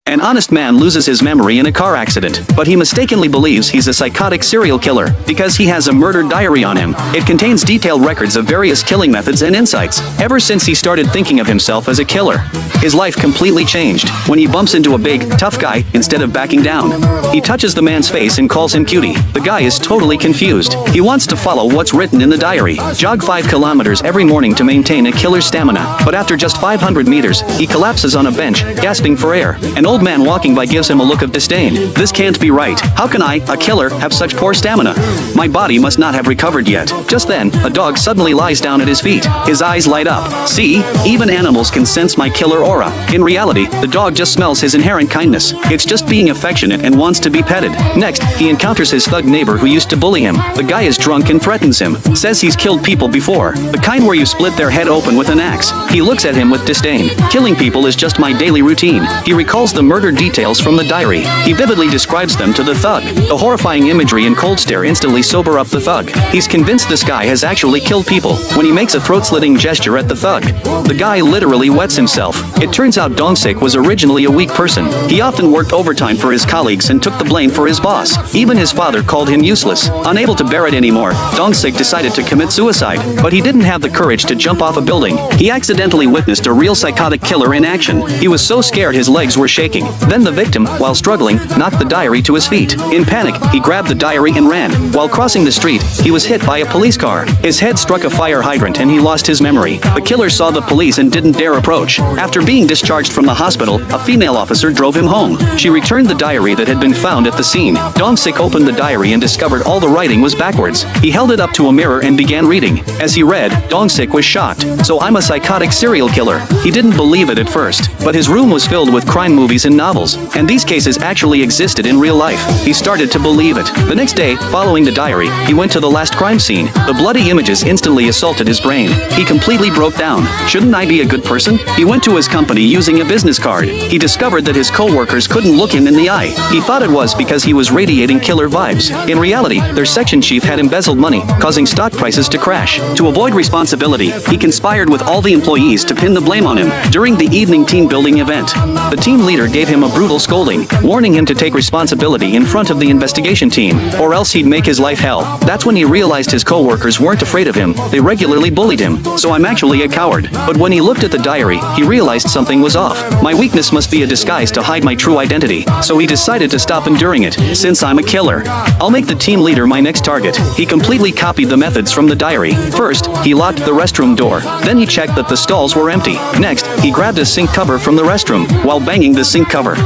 An honest man loses his memory in a car accident, but he mistakenly believes he's a psychotic serial killer because he has a murder diary on him. It contains detailed records of various killing methods and insights. Ever since he started thinking of himself as a killer, his life completely changed when he bumps into a big, tough guy instead of backing down. He touches the man's face and calls him cutie. The guy is totally confused. He wants to follow what's written in the diary. Jog 5 kilometers every morning to maintain a killer's stamina, but after just 500 meters, he collapses on a bench, gasping for air. An old man walking by gives him a look of disdain. This can't be right. How can I, a killer, have such poor stamina? My body must not have recovered yet. Just then, a dog suddenly lies down at his feet. His eyes light up. See, even animals can sense my killer aura. In reality, the dog just smells his inherent kindness. It's just being affectionate and wants to be petted. Next, he encounters his thug neighbor who used to bully him. The guy is drunk and threatens him. Says he's killed people before. The kind where you split their head open with an axe. He looks at him with disdain. Killing people is just my daily routine. He recalls the murder details from the diary. He vividly describes them to the thug. The horrifying imagery and cold stare instantly sober up the thug. He's convinced this guy has actually killed people. When he makes a throat-slitting gesture at the thug, the guy literally wets himself. It turns out Dongsik was originally a weak person. He often worked overtime for his colleagues and took the blame for his boss. Even his father called him useless. Unable to bear it anymore, Dongsik decided to commit suicide. But he didn't have the courage to jump off a building. He accidentally witnessed a real psychotic killer in action. He was so scared his legs were shaking. Then the victim, while struggling, knocked the diary to his feet. In panic, he grabbed the diary and ran. While crossing the street, he was hit by a police car. His head struck a fire hydrant and he lost his memory. The killer saw the police and didn't dare approach. After being discharged from the hospital, a female officer drove him home. She returned the diary that had been found at the scene. Dongsik opened the diary and discovered all the writing was backwards. He held it up to a mirror and began reading. As he read, Dongsik was shocked. So I'm a psychotic serial killer. He didn't believe it at first, but his room was filled with crime movies and novels, and these cases actually existed in real life. He started to believe it. The next day, following the diary, he went to the last crime scene. The bloody images instantly assaulted his brain. He completely broke down. Shouldn't I be a good person? He went to his company using a business card. He discovered that his co-workers couldn't look him in the eye. He thought it was because he was radiating killer vibes. In reality, their section chief had embezzled money, causing stock prices to crash. To avoid responsibility, he conspired with all the employees to pin the blame on him. During the evening team building event, the team leader gave him a brutal scolding, warning him to take responsibility in front of the investigation team, or else he'd make his life hell. That's when he realized his co-workers weren't afraid of him. They regularly bullied him. So I'm actually a coward. But when he looked at the diary, he realized something was off. My weakness must be a disguise to hide my true identity. So he decided to stop enduring it. Since I'm a killer, I'll make the team leader my next target. He completely copied the methods from the diary. First, he locked the restroom door. Then he checked that the stalls were empty. Next, he grabbed a sink cover from the restroom while banging the sink cover.